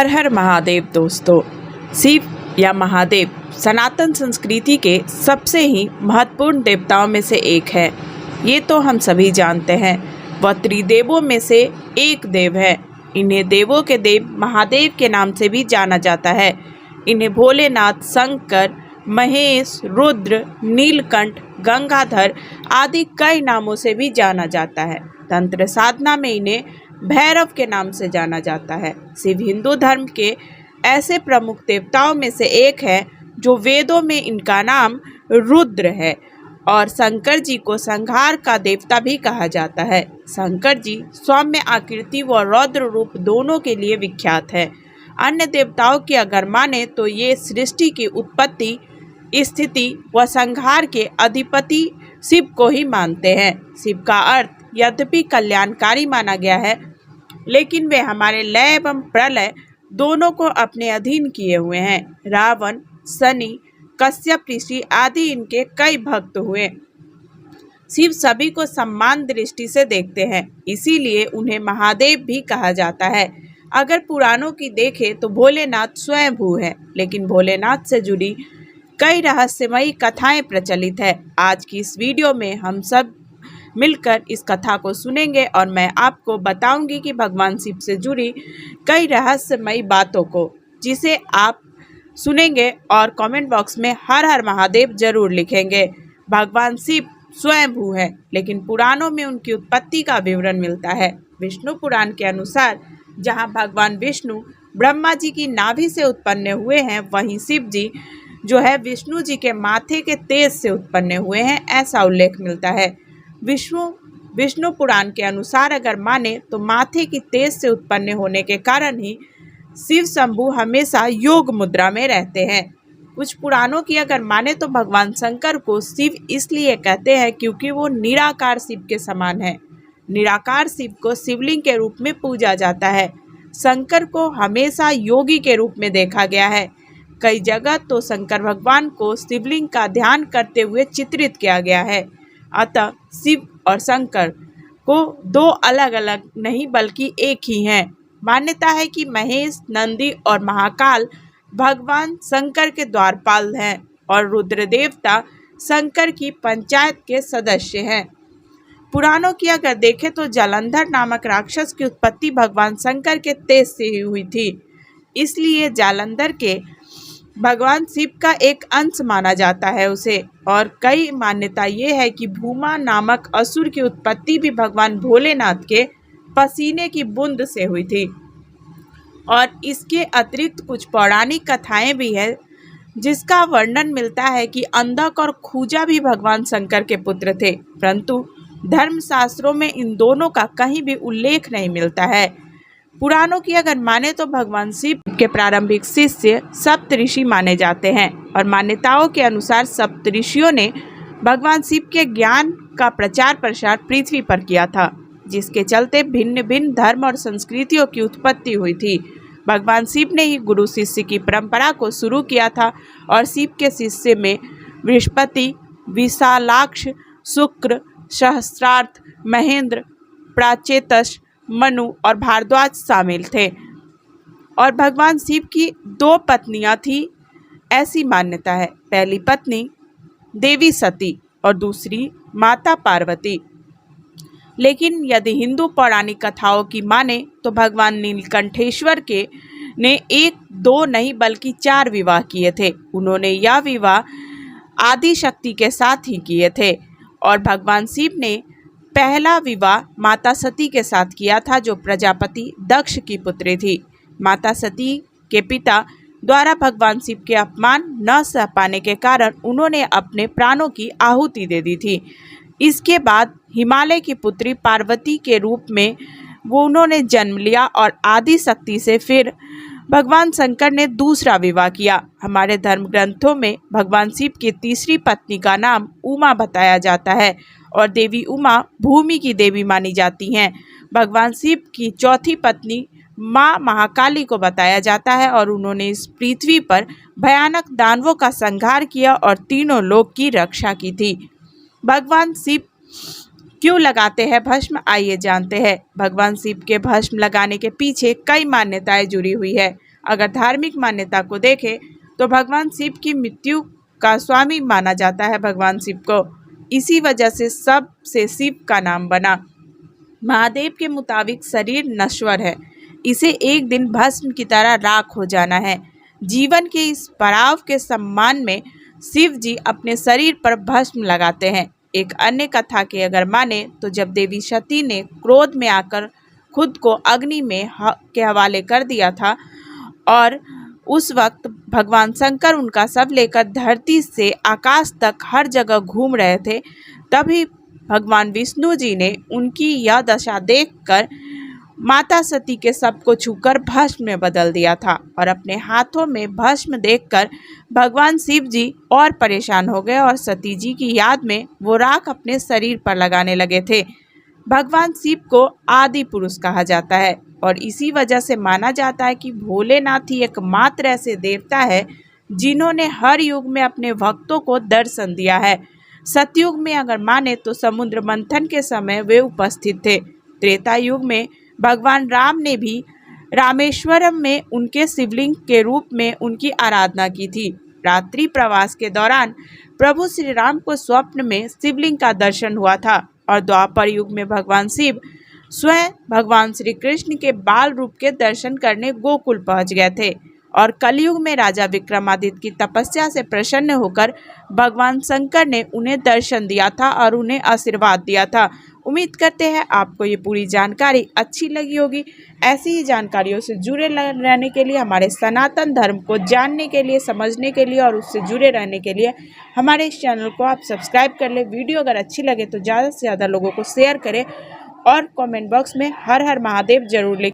हर हर महादेव दोस्तों। शिव या महादेव सनातन संस्कृति के सबसे ही महत्वपूर्ण देवताओं में से एक है। ये तो हम सभी जानते हैं। वह त्रिदेवों में से एक देव है। इन्हें देवों के देव महादेव के नाम से भी जाना जाता है। इन्हें भोलेनाथ, शंकर, महेश, रुद्र, नीलकंठ, गंगाधर आदि कई नामों से भी जाना जाता है। तंत्र साधना में इन्हें भैरव के नाम से जाना जाता है। शिव हिंदू धर्म के ऐसे प्रमुख देवताओं में से एक है जो वेदों में इनका नाम रुद्र है और शंकर जी को संहार का देवता भी कहा जाता है। शंकर जी सौम्य आकृति व रौद्र रूप दोनों के लिए विख्यात है। अन्य देवताओं की अगर माने तो ये सृष्टि की उत्पत्ति, स्थिति व संहार के अधिपति शिव को ही मानते हैं। शिव का अर्थ यद्यपि कल्याणकारी माना गया है, लेकिन वे हमारे लय एवं प्रलय दोनों को अपने अधीन किए हुए हैं। रावण, शनि, कश्यप ऋषि आदि इनके कई भक्त हुए। शिव सभी को सम्मान दृष्टि से देखते हैं, इसीलिए उन्हें महादेव भी कहा जाता है। अगर पुराणों की देखें तो भोलेनाथ स्वयंभू है, लेकिन भोलेनाथ से जुड़ी कई रहस्यमयी कथाएं प्रचलित है। आज की इस वीडियो में हम सब मिलकर इस कथा को सुनेंगे और मैं आपको बताऊंगी कि भगवान शिव से जुड़ी कई रहस्यमयी बातों को, जिसे आप सुनेंगे और कमेंट बॉक्स में हर हर महादेव जरूर लिखेंगे। भगवान शिव स्वयंभू है, लेकिन पुराणों में उनकी उत्पत्ति का विवरण मिलता है। विष्णु पुराण के अनुसार जहां भगवान विष्णु ब्रह्मा जी की नाभि से उत्पन्न हुए हैं, वहीं शिव जी जो है विष्णु जी के माथे के तेज से उत्पन्न हुए हैं, ऐसा उल्लेख मिलता है। विष्णु पुराण के अनुसार अगर माने तो माथे की तेज से उत्पन्न होने के कारण ही शिव शंभु हमेशा योग मुद्रा में रहते हैं। कुछ पुराणों की अगर माने तो भगवान शंकर को शिव इसलिए कहते हैं क्योंकि वो निराकार शिव के समान है। निराकार शिव को शिवलिंग के रूप में पूजा जाता है। शंकर को हमेशा योगी के रूप में देखा गया है। कई जगह तो शंकर भगवान को शिवलिंग का ध्यान करते हुए चित्रित किया गया है। अतः शिव और शंकर को दो अलग अलग नहीं बल्कि एक ही हैं। मान्यता है कि महेश, नंदी और महाकाल भगवान शंकर के द्वारपाल हैं और रुद्र देवता शंकर की पंचायत के सदस्य हैं। पुराणों की अगर देखें तो जालंधर नामक राक्षस की उत्पत्ति भगवान शंकर के तेज से ही हुई थी, इसलिए जालंधर के भगवान शिव का एक अंश माना जाता है उसे। और कई मान्यता ये है कि भूमा नामक असुर की उत्पत्ति भी भगवान भोलेनाथ के पसीने की बूंद से हुई थी। और इसके अतिरिक्त कुछ पौराणिक कथाएं भी है, जिसका वर्णन मिलता है कि अंधक और खूजा भी भगवान शंकर के पुत्र थे, परंतु धर्मशास्त्रों में इन दोनों का कहीं भी उल्लेख नहीं मिलता है। पुराणों की अगर माने तो भगवान शिव के प्रारंभिक शिष्य सप्तऋषि माने जाते हैं और मान्यताओं के अनुसार सप्तऋषियों ने भगवान शिव के ज्ञान का प्रचार प्रसार पृथ्वी पर किया था, जिसके चलते भिन्न भिन्न धर्म और संस्कृतियों की उत्पत्ति हुई थी। भगवान शिव ने ही गुरु शिष्य की परंपरा को शुरू किया था और शिव के शिष्य में बृहस्पति, विशालाक्ष, शुक्र, सहस्त्रार्थ, महेंद्र, प्राचेतस, मनु और भारद्वाज शामिल थे। और भगवान शिव की दो पत्नियां थी, ऐसी मान्यता है। पहली पत्नी देवी सती और दूसरी माता पार्वती। लेकिन यदि हिंदू पौराणिक कथाओं की माने तो भगवान नीलकंठेश्वर के ने एक दो नहीं बल्कि 4 विवाह किए थे। उन्होंने यह विवाह आदि शक्ति के साथ ही किए थे और भगवान शिव ने पहला विवाह माता सती के साथ किया था, जो प्रजापति दक्ष की पुत्री थी। माता सती के पिता द्वारा भगवान शिव के अपमान न सह पाने के कारण उन्होंने अपने प्राणों की आहुति दे दी थी। इसके बाद हिमालय की पुत्री पार्वती के रूप में उन्होंने जन्म लिया और आदि शक्ति से फिर भगवान शंकर ने दूसरा विवाह किया। हमारे धर्म ग्रंथों में भगवान शिव की तीसरी पत्नी का नाम उमा बताया जाता है और देवी उमा भूमि की देवी मानी जाती हैं। भगवान शिव की चौथी पत्नी माँ महाकाली को बताया जाता है और उन्होंने इस पृथ्वी पर भयानक दानवों का संहार किया और तीनों लोक की रक्षा की थी। भगवान शिव क्यों लगाते हैं भस्म, आइए जानते हैं। भगवान शिव के भस्म लगाने के पीछे कई मान्यताएं जुड़ी हुई है। अगर धार्मिक मान्यता को देखें तो भगवान शिव की मृत्यु का स्वामी माना जाता है भगवान शिव को। इसी वजह से सबसे शिव का नाम बना। महादेव के मुताबिक शरीर नश्वर है, इसे एक दिन भस्म की तरह राख हो जाना है। जीवन के इस पड़ाव के सम्मान में शिव जी अपने शरीर पर भस्म लगाते हैं। एक अन्य कथा के अगर माने तो जब देवी सती ने क्रोध में आकर खुद को अग्नि में के हवाले कर दिया था और उस वक्त भगवान शंकर उनका शव लेकर धरती से आकाश तक हर जगह घूम रहे थे, तभी भगवान विष्णु जी ने उनकी यह दशा देखकर माता सती के शव को छूकर भस्म में बदल दिया था और अपने हाथों में भस्म देखकर भगवान शिव जी और परेशान हो गए और सती जी की याद में वो राख अपने शरीर पर लगाने लगे थे। भगवान शिव को आदि पुरुष कहा जाता है और इसी वजह से माना जाता है कि भोलेनाथ ही एकमात्र ऐसे देवता है जिन्होंने हर युग में अपने भक्तों को दर्शन दिया है। सतयुग में अगर माने तो समुद्र मंथन के समय वे उपस्थित थे। त्रेता युग में भगवान राम ने भी रामेश्वरम में उनके शिवलिंग के रूप में उनकी आराधना की थी। रात्रि प्रवास के दौरान प्रभु श्री राम को स्वप्न में शिवलिंग का दर्शन हुआ था और द्वापर युग में भगवान शिव स्वयं भगवान श्री कृष्ण के बाल रूप के दर्शन करने गोकुल पहुंच गए थे और कलयुग में राजा विक्रमादित्य की तपस्या से प्रसन्न होकर भगवान शंकर ने उन्हें दर्शन दिया था और उन्हें आशीर्वाद दिया था। उम्मीद करते हैं आपको ये पूरी जानकारी अच्छी लगी होगी। ऐसी ही जानकारियों से जुड़े रहने के लिए, हमारे सनातन धर्म को जानने के लिए, समझने के लिए और उससे जुड़े रहने के लिए हमारे इस चैनल को आप सब्सक्राइब कर लें। वीडियो अगर अच्छी लगे तो ज़्यादा से ज़्यादा लोगों को शेयर करें और कमेंट बॉक्स में हर हर महादेव जरूर लिखें।